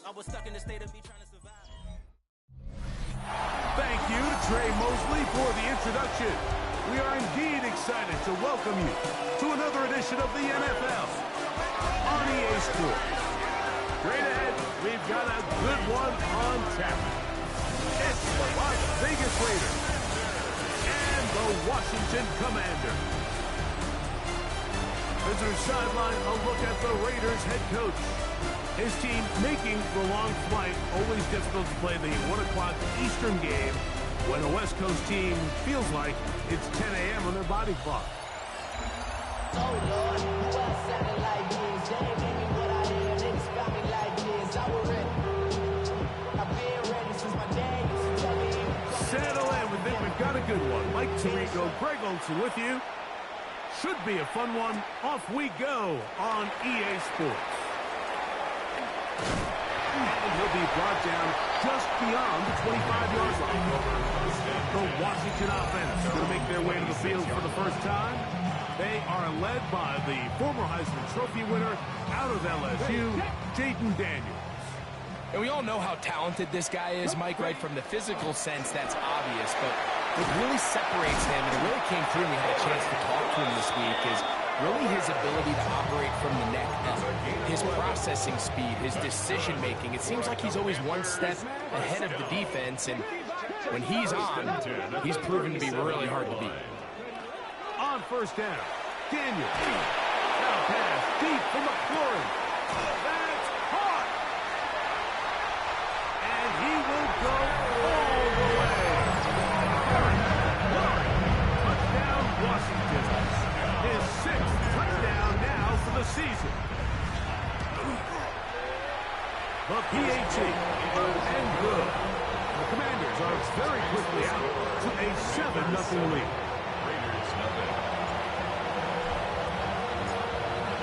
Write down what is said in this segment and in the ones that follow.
I was stuck in the state of me trying to survive. Thank you to Trey Mosley for the introduction. We are indeed excited to welcome you to another edition of the NFL on EA Sports. Straight ahead, we've got a good one on tap. It's the Las Vegas Raiders and the Washington Commanders. Visitor sideline, a look at the Raiders head coach. His team making the long flight, always difficult to play the 1 o'clock Eastern game when a West Coast team feels like it's 10 a.m. on their body clock. Oh, Lord, who else sounded like this? They ain't gave me what I am. They just got me like this. I was ready. I've been ready since my dad used to tell me. Settle in. We think we've got a good one. Mike Tirico, Greg Olsen with you. Should be a fun one. Off we go on EA Sports. And he'll be brought down just beyond the 25-yard line. The Washington offense going to make their way to the field for the first time. They are led by the former Heisman Trophy winner out of LSU, Jayden Daniels. And we all know how talented this guy is, Mike, right? From the physical sense, that's obvious. But what really separates him, and it really came through and we had a chance to talk to him this week, is really his ability to operate from the neck up. His processing speed, his decision-making. It seems like he's always one step ahead of the defense, and when he's on, he's proven to be really hard to beat. On first down, Daniel. Now pass deep for McLaurin. That's caught. And he will go all the way. Touchdown, Washington. His 6th touchdown now for the season. The PAT and good. The Commanders are very quickly out to a 7-0 lead.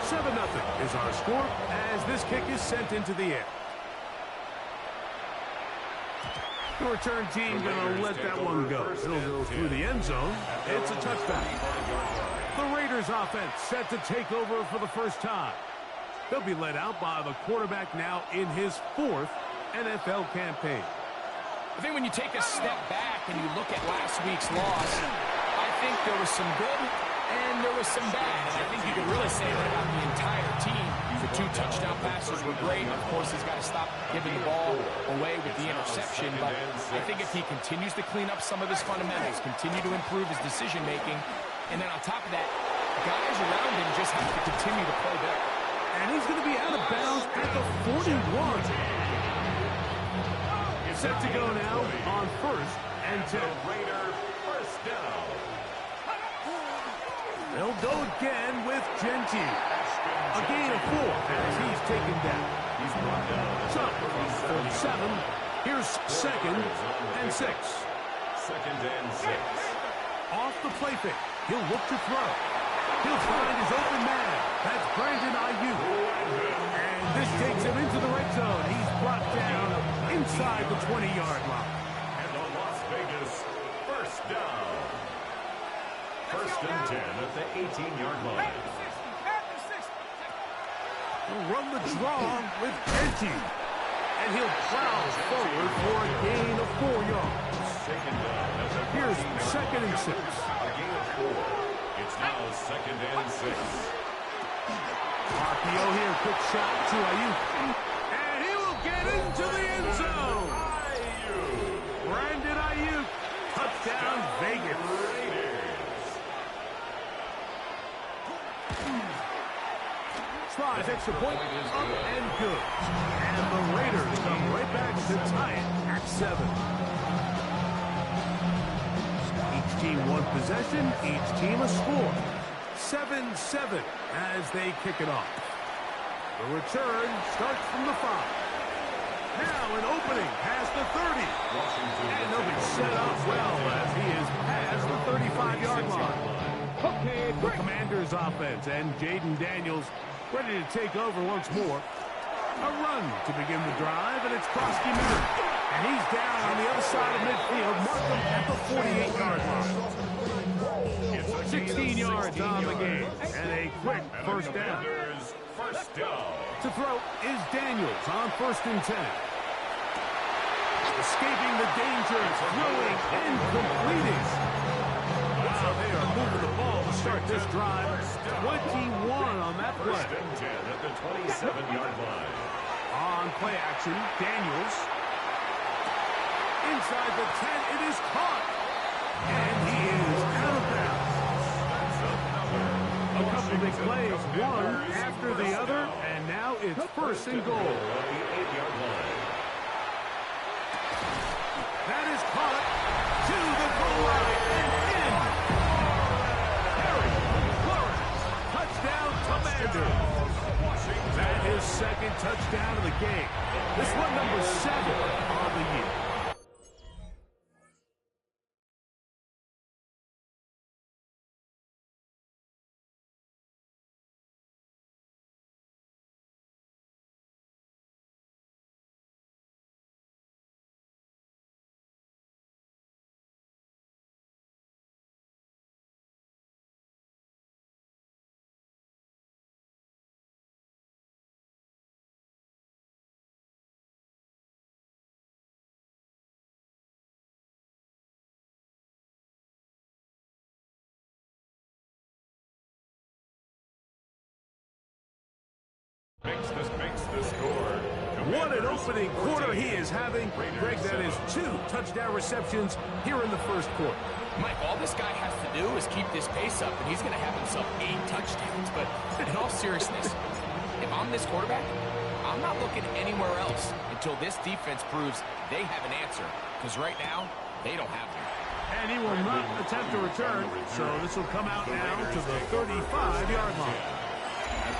7-0 is our score as this kick is sent into the air. The return team going to let that one go. It'll go through the end zone. It's a touchdown. The Raiders offense set to take over for the first time. They'll be led out by the quarterback now in his 4th NFL campaign. I think when you take a step back and you look at last week's loss, I think there was some good and there was some bad. And I think you could really say that about the entire team. The 2 touchdown passes were great. Of course, he's got to stop giving the ball away with the interception. But I think if he continues to clean up some of his fundamentals, continue to improve his decision-making, and then on top of that, guys around him just have to continue to play better. And he's going to be out of bounds at the 41. Set to go now on 1st and 10. Raider first down. They'll go again with Genty. A gain of 4 as he's taken down. He's brought down. So, 47. Here's 2nd and 6. 2nd and 6. Off the play fake. He'll look to throw. He'll find his open man. That's Brandon Ayuk. And this takes him into the red zone. He's brought down inside the 20-yard line. And the Las Vegas first down. 1st and 10 at the 18-yard line. He'll run the draw with Genty. And he'll plow forward for a gain of 4 yards. Here's 2nd and 6. A gain of 4. It's now 2nd and 6. RPO here, quick shot to Ayuk. And he will get into the end zone. Brandon Ayuk, touchdown Vegas. Slides extra point, up and good. And the Raiders come right back to tie it at 7. Each team 1 possession, each team a score. 7-7 as they kick it off. The return starts from the 5. Now an opening past the 30. And they'll be set up well as he is past the 35-yard line. Okay, the Commanders offense and Jayden Daniels ready to take over once more. A run to begin the drive, and it's Krosky Miller. And he's down on the other side of midfield, mark him at the 48-yard line. 16 yards on the game, and a quick first down. First down. To throw is Daniels on 1st and 10. Escaping the danger, throwing and completing. Wow, they are moving the ball to start this drive. 21 on that play. First and 10 at the 27-yard line. On play action, Daniels. Inside the 10, it is caught. And he is out of bounds. A couple big plays, one after the other, and now it's 1st and goal. On the 8-yard line. That is caught to the goal line and in. Harry Flores, touchdown Commanders. That is 2nd touchdown of the game. This one number 7 on the year. Makes the score. What an opening quarter he is having. Greg, that is 2 touchdown receptions here in the 1st quarter. Mike, all this guy has to do is keep this pace up, and he's going to have himself 8 touchdowns. But in all seriousness, if I'm this quarterback, I'm not looking anywhere else until this defense proves they have an answer. Because right now, they don't have one. And he will not attempt to return, so this will come out now to the 35-yard line.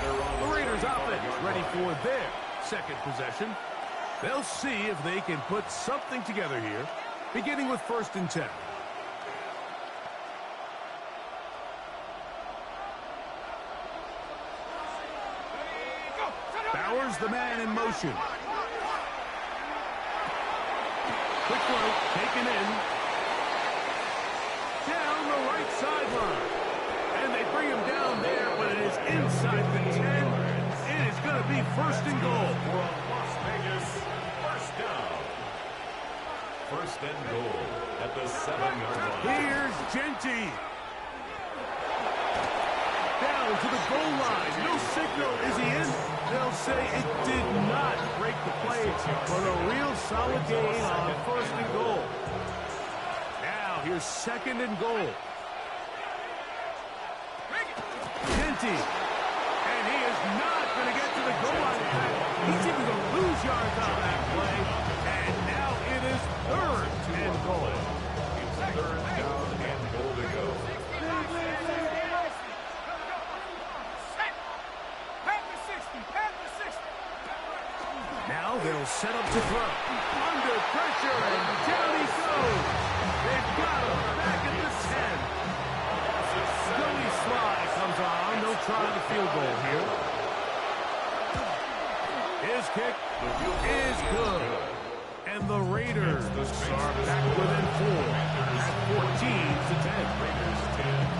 The Raiders offense ready for their 2nd possession. They'll see if they can put something together here, beginning with 1st and 10. Bowers, the man in motion. Quick throw, taken in. Down the right sideline. And they bring him down there, but it is inside the 10. It is going to be 1st and goal. For Las Vegas, 1st down. 1st and goal at the 7-yard line. Here's Genty. Down to the goal line. No signal. Is he in? They'll say it did not break the play, but a real solid gain on 1st and goal. Now here's 2nd and goal. Genty. And he is not going to get to the goal line. He's even going to lose yards on that play. And now it is 3rd and goal. It's 3rd down and goal to go. Now they'll set up to throw. Under pressure, and down he goes. They've got him back at the 10. Joey Sly comes on. No try the field goal here. His kick is good. And the Raiders are back within 4 at 14-10.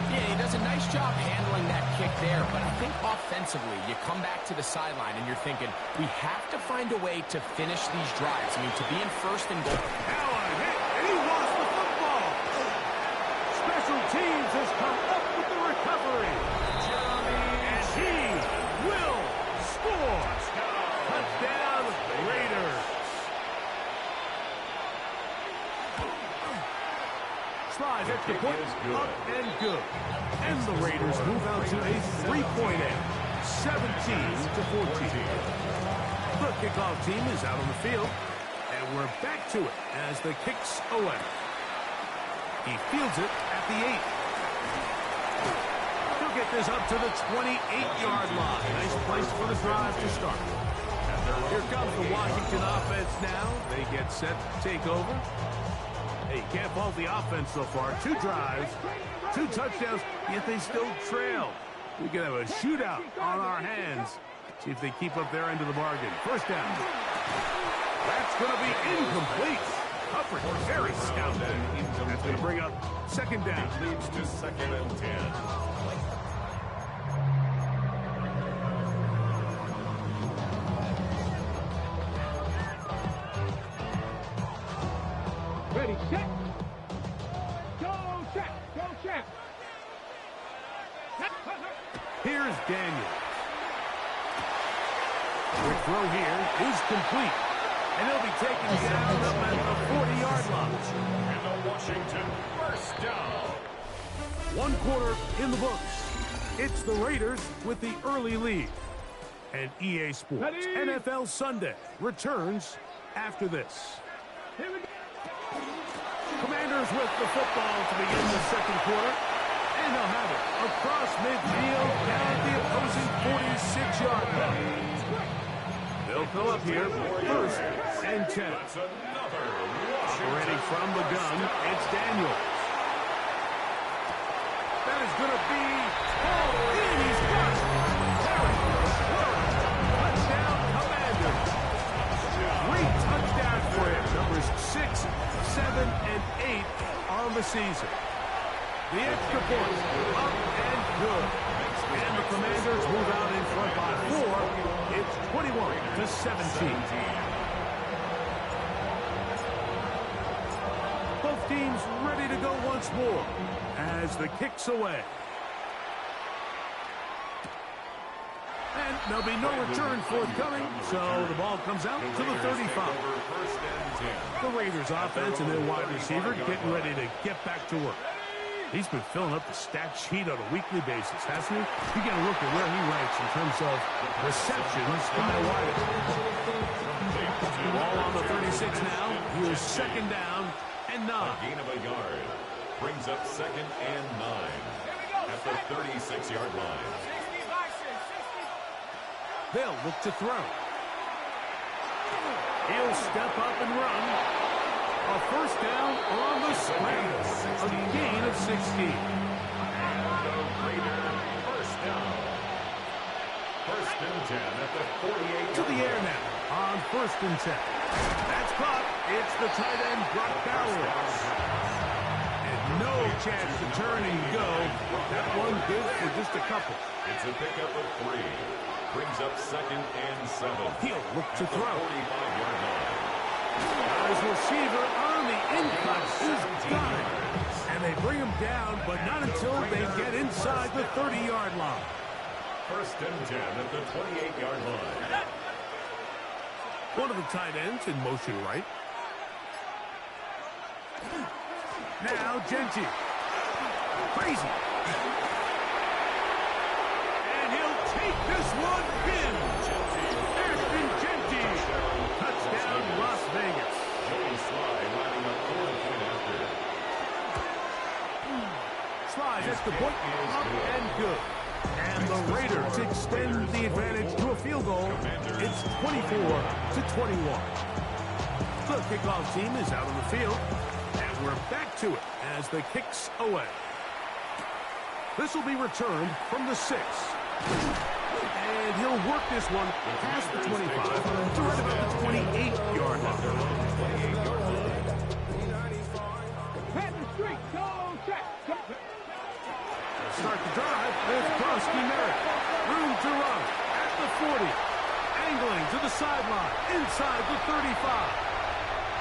Yeah, he does a nice job handling that kick there, but I think offensively, you come back to the sideline and you're thinking, we have to find a way to finish these drives. I mean, to be in 1st and goal. Now a hit, and he lost the football. Special teams has come up with the recovery. And he will score. Touchdown, Raiders. Slides extra point, up and good. And the Raiders move out to a 3-point edge, 17-14. The kickoff team is out on the field, and we're back to it as the kicks away. He fields it at the 8. He'll get this up to the 28-yard line. Nice place for the drive to start. Here comes the Washington offense now. They get set to take over. Hey, you can't fault the offense so far. 2 drives, 2 touchdowns, yet they still trail. We could have a shootout on our hands. See if they keep up their end of the bargain. 1st down. That's going to be incomplete. Coverage very stout. That's going to bring up 2nd down. Leads to 2nd and 10. Here's Daniel. Quick throw here is complete. And he'll be taken down up at the 40-yard line. And the Washington first down. One quarter in the books. It's the Raiders with the early lead. And EA Sports NFL Sunday returns after this. Commanders with the football to begin the second quarter. And they'll have it across midfield down at the opposing 46-yard line. They'll fill up here, first and 10. That's another Washington. Operating from the gun, it's Daniels. That is going to be all in. He's got it. Touchdown, Commanders. 3 touchdowns for him. Numbers 6, 7, and 8 on the season. The extra point, up and good. And the Commanders move out in front by 4. It's 21-17. Both teams ready to go once more as the kick's away. And there'll be no return forthcoming, so the ball comes out to the 35. The Raiders offense and their wide receiver getting ready to get back to work. He's been filling up the stat sheet on a weekly basis, hasn't he? You get a look at where he ranks in terms of receptions by a wide. Ball on the 36 now. Here's second down and 9. Gain of a yard. Brings up second and 9 at the 36-yard line. They'll look to throw. He'll step up and run. A first down on the scramble. A gain of 16. And the Raiders first down. First and 10 at the 48. To the air now on first and 10. That's caught. It's the tight end, Brock Bowers. And no chance to turn and go. That one good for just a couple. It's a pickup of 3. Brings up second and 7. He'll look to throw. 45-yard line. His receiver on the in-cut is got it. And they bring him down, but not until they get inside the 30-yard line. First and 10 at the 28-yard line. One of the tight ends in motion right. Now Genty. Crazy. And he'll take this one in. Ashton Genty. Touchdown, Las Vegas. Joey Sly lining up for the point after. Slides at the point, up and good. And the Raiders extend the advantage to a field goal. It's 24-21. The kickoff team is out on the field, and we're back to it as the kick's away. This will be returned from the 6. And he'll work this one past the 25 to right about the 28-yard line. Start the drive with Krosky Merritt. Room to run at the 40. Angling to the sideline inside the 35.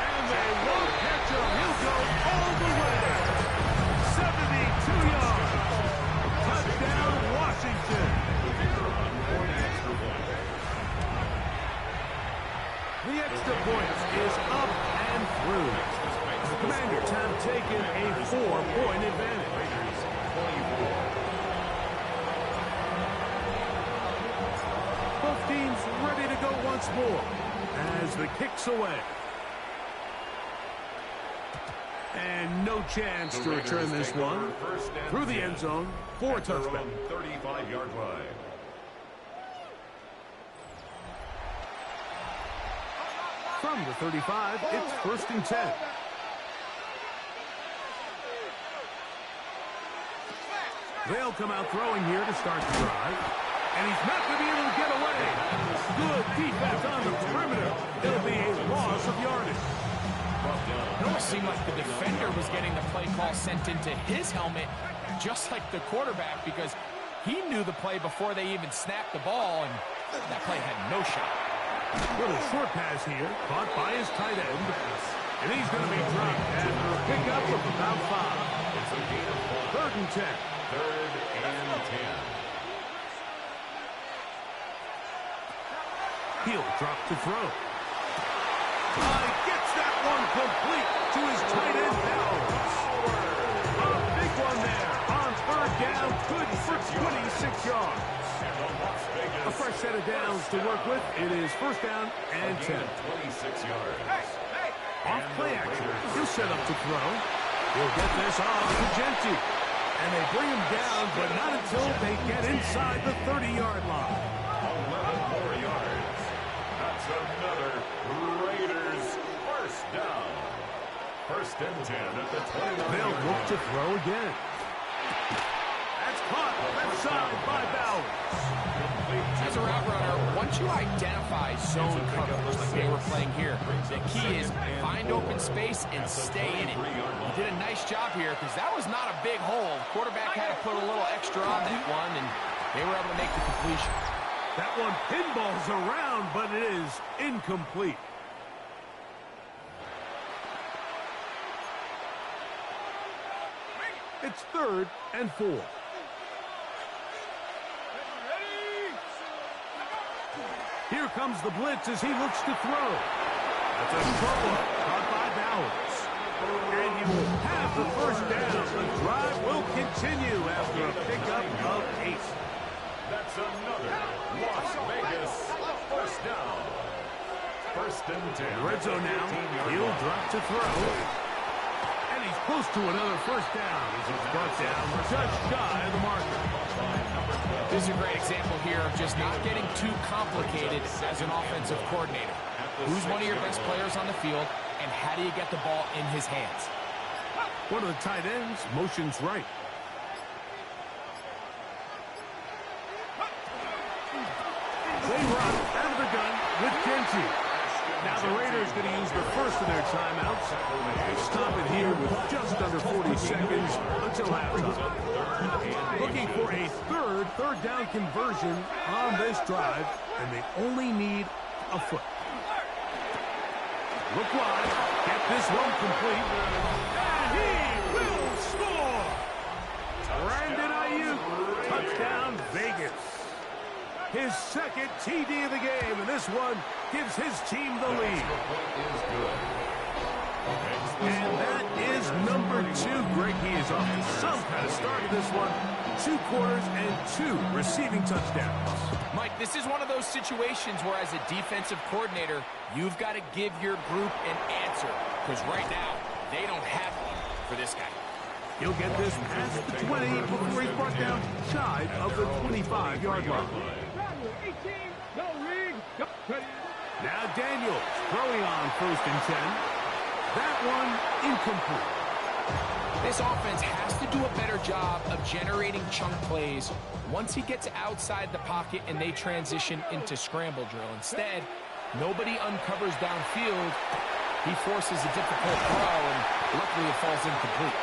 And they won't catch him. He'll go all the way. 72 yards. Touchdown, Washington. The extra point is up and through. The Commanders have taken a 4-point advantage. Both teams ready to go once more as the kick's away. And no chance to return this one through the end zone for a touchback. 35-yard line. From the 35, it's first and 10. They'll come out throwing here to start the drive. And he's not going to be able to get away. Good defense on the perimeter. It'll be a loss of yardage. It almost seemed like the defender was getting the play call sent into his helmet, just like the quarterback, because he knew the play before they even snapped the ball, and that play had no shot. Little short pass here, caught by his tight end. And he's going to be dropped after a pickup of about 5. It's a gain of 5. 3rd and 10. 3rd and 10. He'll drop to throw. Gets that one complete to his tight end Bowers. A big one there on 3rd down, good for 26 yards. A fresh set of downs to work with. It is 1st down and 10. 26 yards. Off play action. He'll set up to throw. He'll get this off to Genty. And they bring him down, but not until they get inside the 30-yard line. 11 more yards. That's another Raiders 1st down. 1st and 10 at the 29. They'll look to throw again. That's caught left side by Bowers. As a route runner, once you identify zone coverage like they were playing here, the key is find open space and stay in it. He did a nice job here because that was not a big hole. Quarterback had to put a little extra on that one, and they were able to make the completion. That one pinballs around, but it is incomplete. It's 3rd and 4. Here comes the blitz as he looks to throw. That's a throw caught by Bowers. And you will have the 1st down. The drive will continue after a pickup of 8. That's another Las Vegas 1st down. 1st and 10. Red zone now. He'll drop to throw. And he's close to another 1st down as he's brought down just shy of the marker. This is a great example here of just not getting too complicated as an offensive coordinator. Who's one of your best players on the field, and how do you get the ball in his hands? One of the tight ends motions right. They run out of the gun with Genty. Now the Raiders going to use the first of their timeouts. They stop it here with just under 40 seconds until halftime. Looking for a third down conversion on this drive, and they only need a foot. Look wide. Get this one complete. And he will score! Brandon Ayuk, touchdown Vegas. His 2nd TD of the game, and this one gives his team the lead. And that is number 2. Greg, he is off to some kind of start in this one. 2 quarters and 2 receiving touchdowns. Mike, this is one of those situations where as a defensive coordinator, you've got to give your group an answer. Because right now, they don't have one for this guy. He'll get this past the 20 before he's brought down shy of the 25-yard line. Now Daniels throwing on 1st and 10. That one incomplete. This offense has to do a better job of generating chunk plays once he gets outside the pocket and they transition into scramble drill. Instead, nobody uncovers downfield. He forces a difficult throw, and luckily it falls incomplete.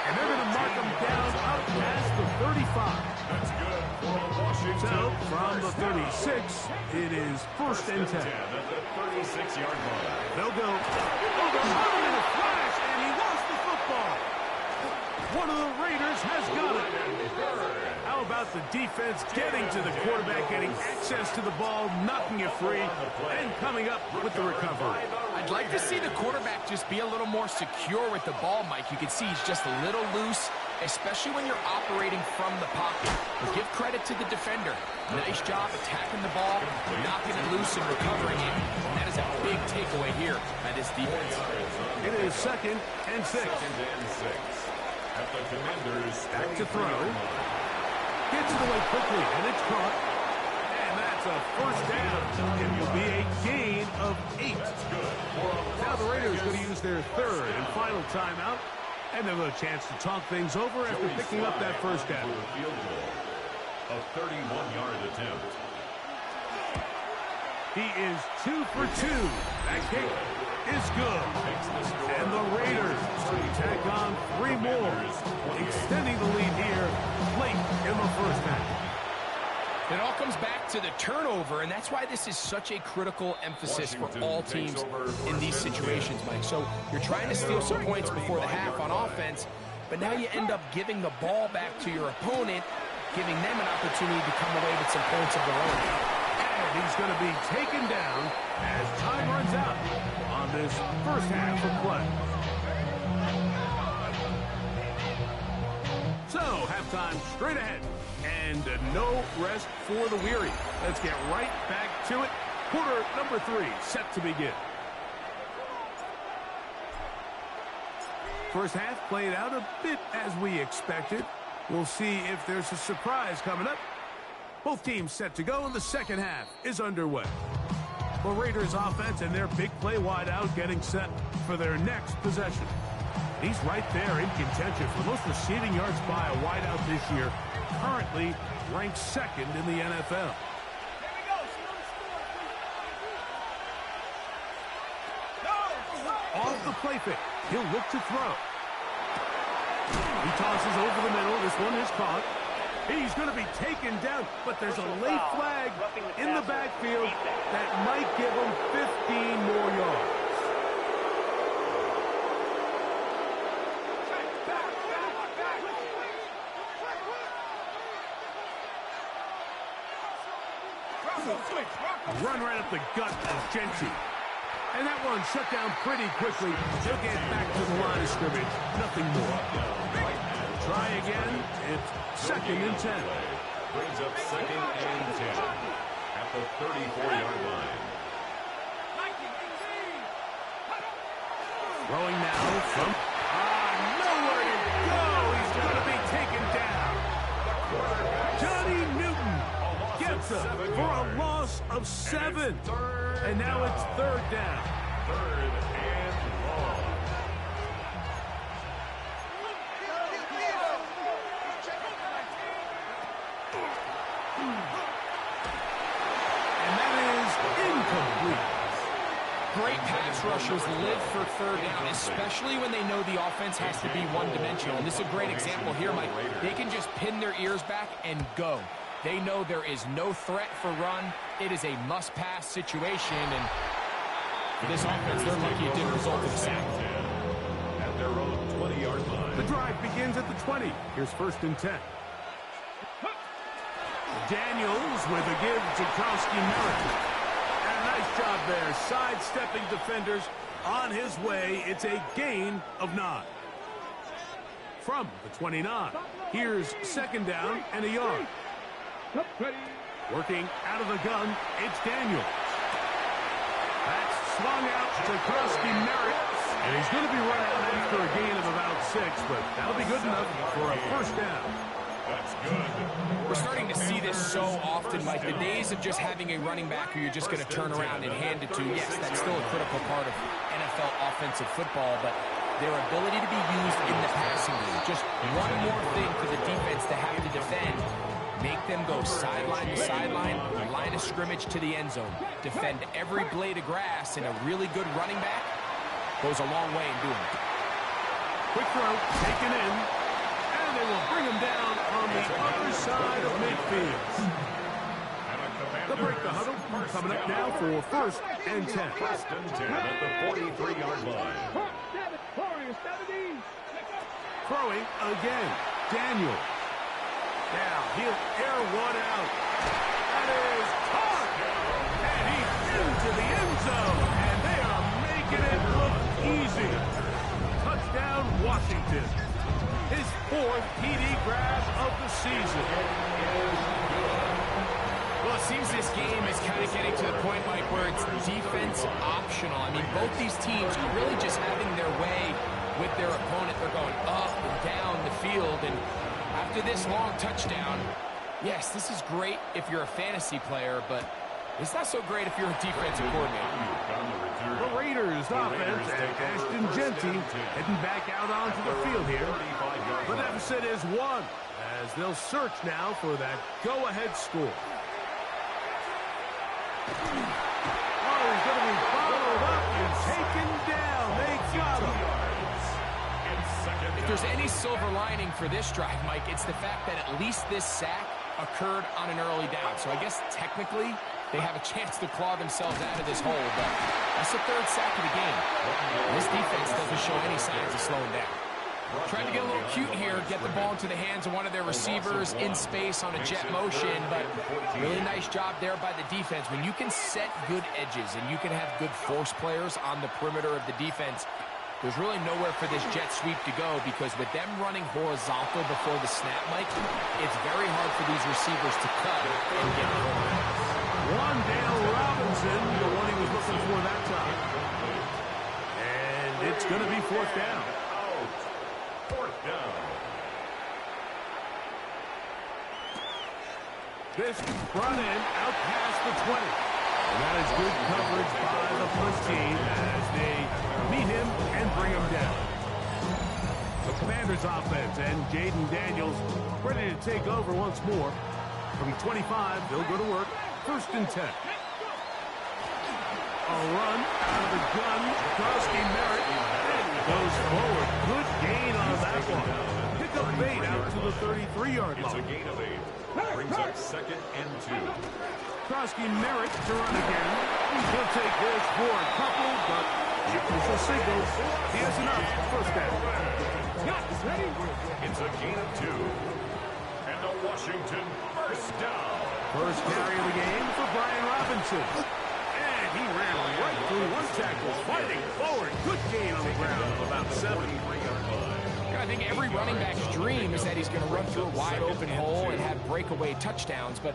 And they're going to mark him down up past the 35. That's good for Washington. So, from the 36, it is 1st and 10. At the 36-yard line. They'll go over in a flash, and he lost the football. One of the Raiders has got it. How about the defense getting to the quarterback, getting access to the ball, knocking it free, and coming up with the recovery? I'd like to see the quarterback just be a little more secure with the ball, Mike. You can see he's just a little loose, especially when you're operating from the pocket. But give credit to the defender. Nice job attacking the ball, knocking it loose and recovering it. And that is a big takeaway here by this defense. It is 2nd and 6. 2nd and 6. At the Commanders' Back to throw. Gets it away quickly, and it's caught. And that's a 1st down. It will be a gain of 8. Now the Raiders are going to use their 3rd and final timeout. And they'll have a chance to talk things over after picking up that 1st down. Field goal. A 31-yard attempt. He is 2 for 2. That kick is good. And the Raiders tack on 3 more, extending the lead here late in the 1st half. It all comes back to the turnover, and that's why this is such a critical emphasis for all teams in these situations, Mike. So you're trying to steal some points before the half on offense, but now you end up giving the ball back to your opponent, giving them an opportunity to come away with some points of their own. And he's going to be taken down as time runs out on this first half of play. So, halftime straight ahead. And no rest for the weary. Let's get right back to it. Quarter number 3 set to begin. First half played out a bit as we expected. We'll see if there's a surprise coming up. Both teams set to go, and the second half is underway. The Raiders offense and their big play wideout getting set for their next possession. He's right there in contention for most receiving yards by a wideout this year. Currently ranked second in the NFL. Off the play fake, he'll look to throw. He tosses over the middle. This one is caught. He's going to be taken down, but there's a late flag in the backfield that might give him 15 more yards. Run right up the gut of Genty. And that one shut down pretty quickly. He'll get back to the line of scrimmage. Nothing more. Try again. It's second and 10. Brings up second and 10 at the 34-yard line. Throwing now from... nowhere to go. He's going to be taken down. Johnny Newton gets him for a loss of 7. And now it's third down. Third and long. And that is incomplete. Great pass rushers live for third down, especially when they know the offense has to be one-dimensional. And this is a great example here, Mike. They can just pin their ears back and go. They know there is no threat for run. It is a must-pass situation, and for this offense, they're lucky it didn't result in a sack. At their own 20-yard line. The drive begins at the 20. Here's first and 10. Daniels with a give to Krowski-Merritt. And a nice job there, sidestepping defenders on his way. It's a gain of 9. From the 29, here's second down and a yard. Working out of the gun, it's Daniels. That's swung out to Krowski-Merritt. And he's going to be run out after a gain of about 6, but that'll be good enough for a first down. That's good. We're starting to see this so often, Mike. The days of just having a running back who you're just going to turn around and hand it to, yes, that's still a critical part of NFL offensive football, but their ability to be used in the passing game. Just one more thing for the defense to have to defend. Make them go sideline to sideline, line of scrimmage to the end zone. Defend every blade of grass, and a really good running back goes a long way in doing it. Quick throw, taken in, and they will bring him down on the other side of midfield. They'll break the huddle. Coming up now for first and 10. First and 10 at the 43-yard line. Throwing again, Daniel. Now he'll air one out. That is caught. And he's into the end zone. And they are making it look easy. Touchdown, Washington. His 4th TD grab of the season. Well, it seems this game is kind of getting to the point, Mike, where it's defense optional. I mean, both these teams are really just having their way with their opponent. They're going up and down the field, and after this long touchdown, yes, this is great if you're a fantasy player, but it's not so great if you're a defensive coordinator. The Raiders offense and Ashton Genty heading back out onto the field here. The deficit is 1 as they'll search now for that go-ahead score. Oh, he's going to be followed up and taken down. They got him. If there's any silver lining for this drive, Mike, it's the fact that at least this sack occurred on an early down. So I guess technically they have a chance to claw themselves out of this hole, but that's the third sack of the game. This defense doesn't show any signs of slowing down. Trying to get a little cute here, get the ball into the hands of one of their receivers in space on a jet motion, but really nice job there by the defense. When you can set good edges and you can have good force players on the perimeter of the defense, there's really nowhere for this jet sweep to go, because with them running horizontal before the snap, Mike, it's very hard for these receivers to cut and get it over. Wan'Dale Robinson, the one he was looking for that time. And it's going to be fourth down. Fourth down. This brought in out past the 20. And that is good coverage by the punt team as they meet him and bring him down. The Commanders offense and Jaden Daniels ready to take over once more. From 25, they'll go to work. First and 10. A run out of the gun. Krosky Merritt goes forward. Good gain on that one. Pick up 8 out to the 33-yard It's a line. gain of 8. Brings up second and 2. Krosky Merritt to run again. He'll take this for a couple, but it was a single. He has enough. First down. It's a gain of 2. And the Washington first down. First carry of the game for Brian Robinson. And he ran right through one tackle, fighting forward. Good gain on the ground of about 7. I think every running back's dream is that he's going to run through a wide open hole and have breakaway touchdowns, but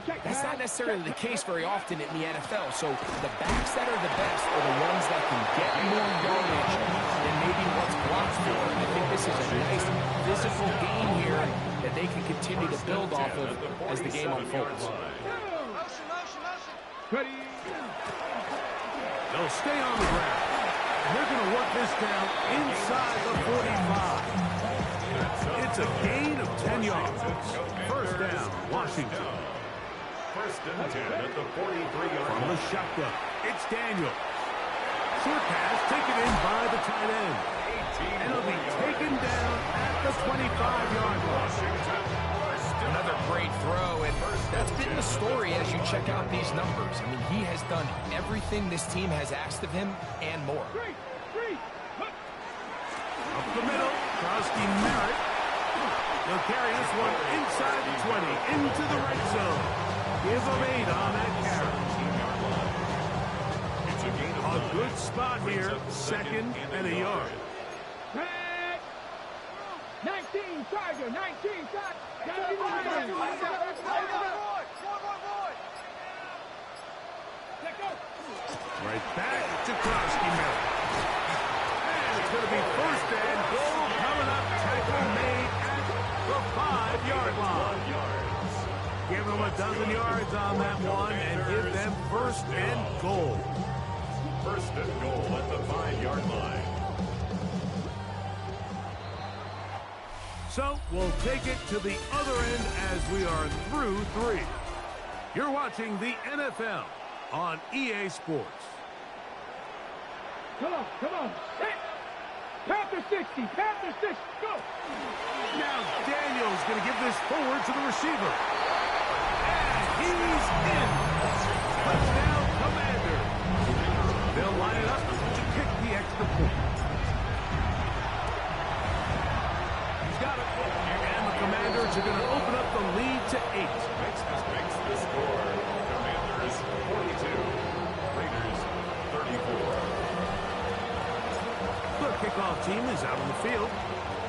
that's not necessarily the case very often in the NFL. So the backs that are the best are the ones that can get more yardage than maybe what's blocked for. And I think this is a nice physical game here that they can continue to build off of as the game unfolds. They'll stay on the ground. They're going to work this down inside the 45. It's a gain of 10 yards. First down, Washington. First and 10 at the 43-yard From the line. shotgun, it's Daniel. Short pass taken in by the tight end. And it'll be taken down at the 25-yard line. Another great throw, and that's been the story as you check out these numbers. I mean, he has done everything this team has asked of him and more. Up the middle, Krosky Merritt. He'll carry this one inside the 20, into the red zone. Give him 8 on that carry. It's a gain of A 9. good spot here, second and a yard. 19, Tiger, 19, Tiger. Right back to Krosky Merritt. And it's going to be first and goal coming up. Tackle made at the 5-yard line. Give them a dozen yards on that one and give them first and goal. First and goal at the 5-yard line. So we'll take it to the other end as we are through 3. You're watching the NFL on EA Sports. Come on. Hey! Panther 60, Panther 60, go! Now Daniel's going to give this forward to the receiver. And he's in. Touchdown, Commander. They'll line it up to kick the extra point. He's got it. And the Commanders are going to open up the lead to 8. Makes the score. Commanders 42. Raiders 34. The kickoff team is out on the field.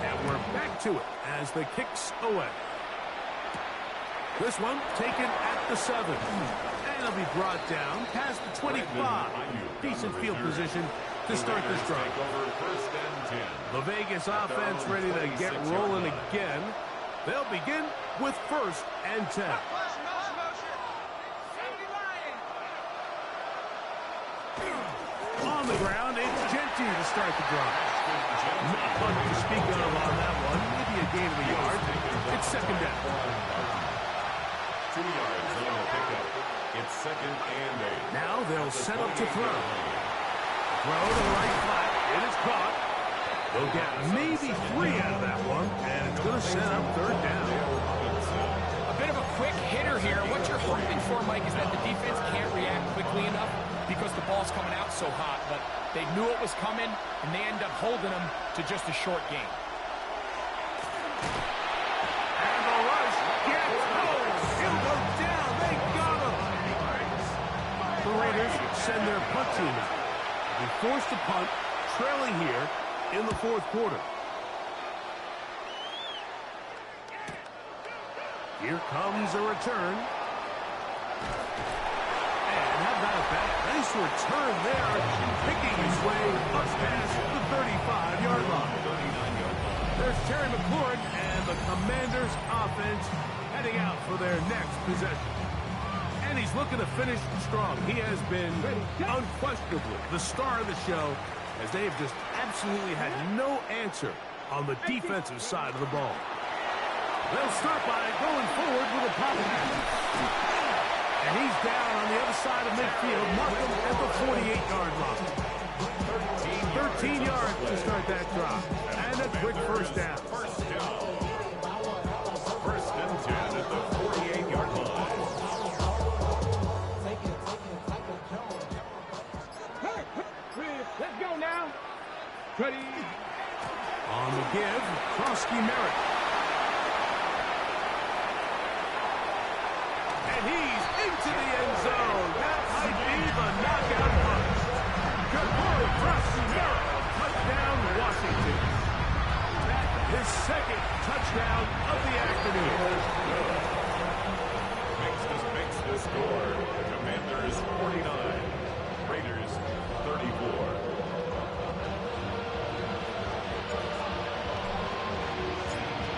And we're back to it as the kicks away. This one taken at the 7. And it'll be brought down past the 25. Decent field position to start this drive. Take over first and 10. The Vegas offense ready to get rolling again. They'll begin with first and 10. On the ground, it's Genty to start the drive. Not much to speak of on that one. Maybe a gain of a yard. It's second down. 2 yards on the pickup. It's second and 8. Now they'll set up to throw. Throw to the right flat. It is caught. They'll get maybe 3 out of that one, and it's going to set up third down. A bit of a quick for, Mike, is that the defense can't react quickly enough because the ball's coming out so hot, but they knew it was coming, and they end up holding them to just a short game. And the rush gets home. He'll go down. They got him. The Raiders send their punt team out. They force the punt, trailing here in the fourth quarter. Here comes a return. And how about that? Nice return there, picking his way up past the 35-yard line. There's Terry McLaurin and the Commanders' offense heading out for their next possession. And he's looking to finish strong. He has been unquestionably the star of the show, as they have just absolutely had no answer on the defensive side of the ball. They'll start by going forward with a pop pass. And he's down on the other side of midfield, Markham at the 48-yard line. 13 yards to start that drop. And a quick first down. First and 10 at the 48-yard line. Let's go now. Ready. On the give, Krosky Merritt. And he's into the end zone. That might be the knockout punch. Good work, Krosky Merritt. Touchdown, Washington. His second touchdown of the afternoon. Makes the score. Commanders 49. Raiders 34.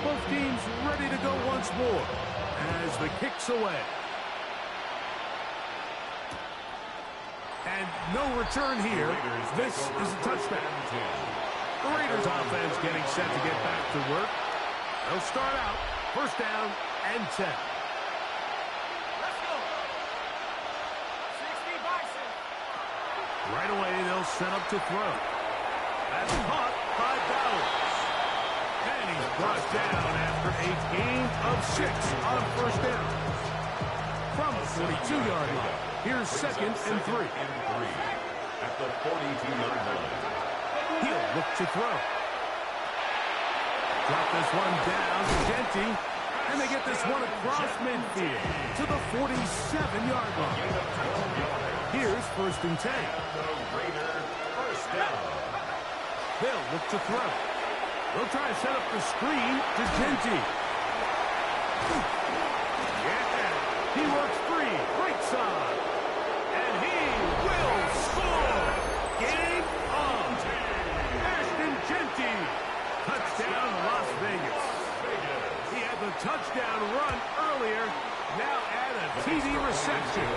Both teams ready to go once more as the kick's away. And no return here. This is a touchdown. The Raiders offense getting set to get back to work. They'll start out first down and 10. Let's go. 60 Bison. Right away, they'll set up to throw. That's caught by Bowers. And he's brought down after a gain of 6 on first down. From the 42-yard line, here's second and 3. At the 42-yard line. He'll look to throw. Drop this one down to Genty. And they get this one across midfield to the 47-yard line. Here's first and 10. The Raider first down. They'll look to throw. They'll try to set up the screen to Genty. Yeah, he works free, right side. And he will score. Game on. Ashton Genty. Touchdown, Las Vegas. He had the touchdown run earlier. Now add a TD reception.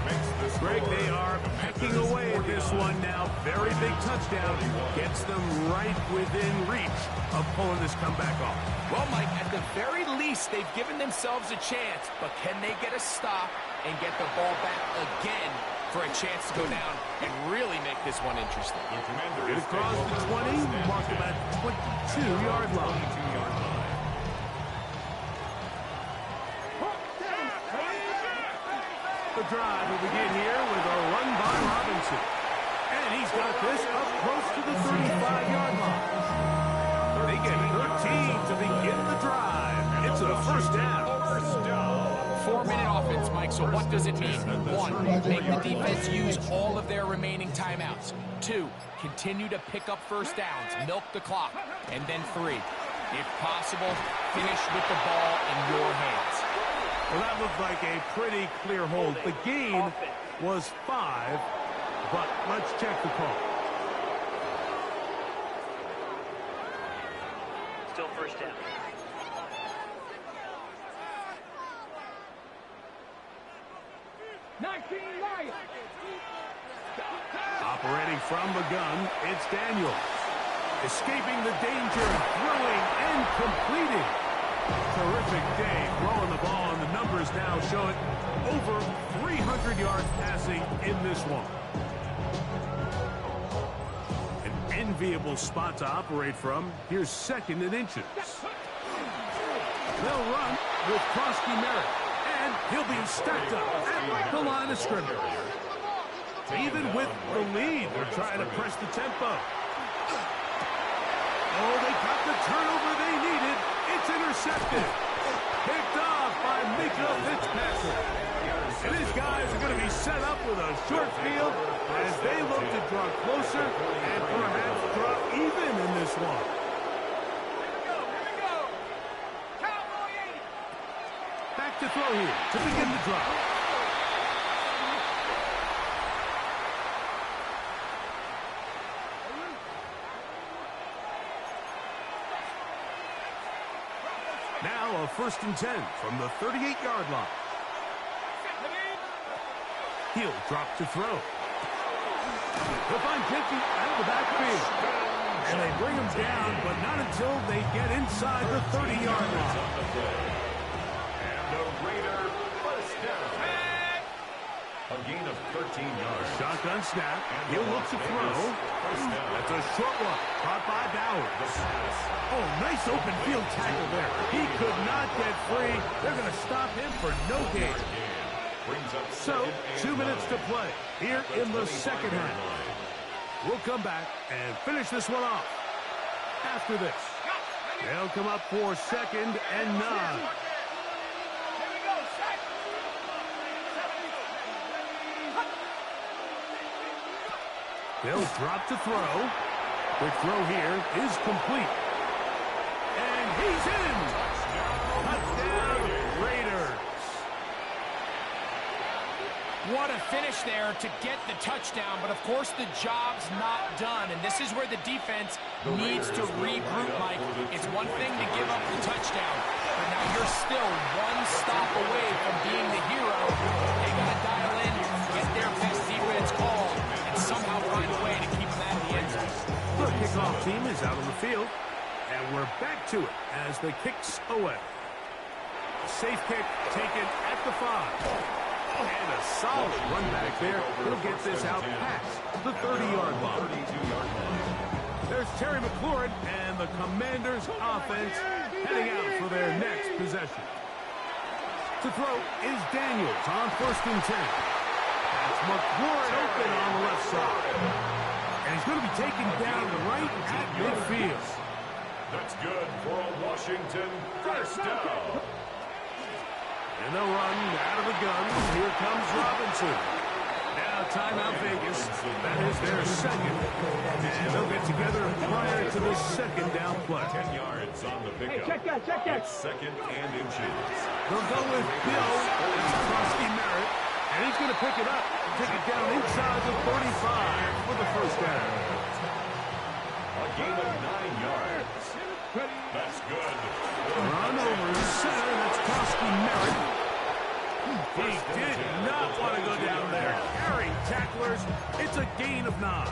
Makes Greg, they are pecking away at this one now. Very big touchdown. Gets them right within reach of pulling this comeback off. Well, Mike, at the very least, they've given themselves a chance, but can they get a stop and get the ball back again for a chance to go down and really make this one interesting? Get across the 20, mark them at 22-yard line. The drive will begin here with a run by Robinson. And he's got this up close to the 35-yard line. They get 13 to begin the drive. It's a first down. 4-minute offense, Mike, so what does it mean? 1, make the defense use all of their remaining timeouts. 2, continue to pick up first downs, milk the clock. And then 3, if possible, finish with the ball in your hands. Well, that looked like a pretty clear hold. The gain was 5, but let's check the call. Still first down. Operating from the gun, it's Daniel. Escaping the danger, throwing and completing. Terrific day throwing the ball, and the numbers now show it over 300 yards passing in this one. An enviable spot to operate from. Here's second and inches. They'll run with Krosky Merritt. And he'll be stacked up at the line of scrimmage. Even with the lead, they're trying to press the tempo. Oh, they got the turnover they needed. It's intercepted. Picked off by Mika Fitzpatrick. And these guys are going to be set up with a short field as they look to draw closer and perhaps draw even in this one. Here we go. Cowboy 80. Back to throw here to begin the drive. Now a 1st and 10 from the 38-yard line. He'll drop to throw. They'll find Pinkey out of the backfield. And they bring him down, but not until they get inside the 30-yard line. And the Raider first down. A gain of 13 yards. Shotgun snap. He'll look to throw. That's a short one. Caught by Bowers. Oh, nice open field tackle there. He could not get free. They're going to stop him for no gain. So, 2 minutes to play here in the second half. We'll come back and finish this one off. After this, they'll come up for 2nd and 9. They'll drop to throw. Quick throw here is complete. And he's in. Touchdown, Raiders. What a finish there to get the touchdown, but of course the job's not done, and this is where the defense needs to regroup, Mike. It's one thing to give up the touchdown, but now you're still one stop away from being the hero. They got to dial in, get their best defense called, and somehow find a way to keep them out of the end zone. The kickoff team is out on the field, and we're back to it as the kick's away. Safe kick taken at the 5. And a solid run back there. He'll get this out past the 30-yard line. There's Terry McLaurin and the Commanders' offense heading out for their next possession. To throw is Daniels on 1st and 10. That's McLaurin open on the left side. And he's going to be taken down right at midfield. That's good for a Washington first down. And they'll run out of the gun. Here comes Robinson. Now timeout Vegas. That is their second. And they'll get together prior to the second down play. 10 yards on the pickup. Check that. It's 2nd and inches. They'll go with Bill and Krusty Merritt. And he's going to pick it up and take it down inside the 35 for the first down. A gain of 9 yards. That's good. Run over the center. That's Krusty Merritt. He did not want to go down there. Carrying tacklers. It's a gain of 9.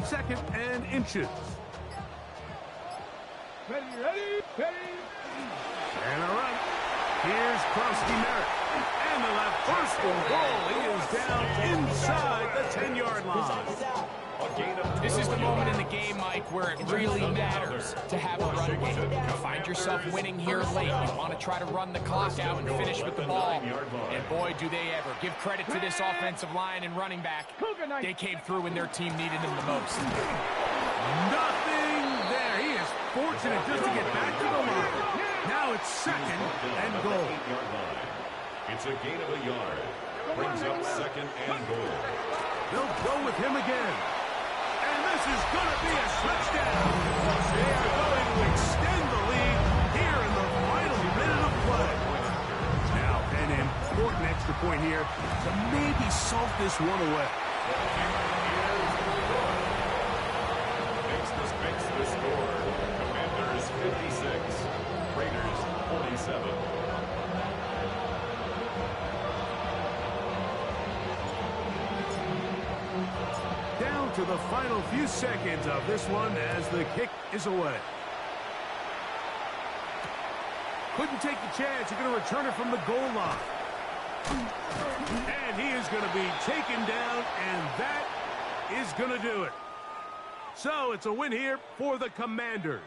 2nd and inches. Ready. And a run. Here's Krusty Merritt. And the left first and goal. He is down inside the 10-yard line. This is the moment in the game, Mike, where it really matters to have a run game. You find yourself winning here late. You want to try to run the clock out and finish with the ball. And boy, do they ever. Give credit to this offensive line and running back. They came through when their team needed them the most. Nothing there. He is fortunate just to get back to the line. Now it's 2nd and goal. It's a gain of a yard. Brings up 2nd and goal. They'll go with him again. And this is going to be a touchdown. They are going to extend the lead here in the final minute of play. Now, an important extra point here to maybe salt this one away. Makes the score. Commanders 56. Raiders 47. Down to the final few seconds of this one as the kick is away. Couldn't take the chance. You're going to return it from the goal line. And he is going to be taken down, and that is going to do it. So it's a win here for the Commanders.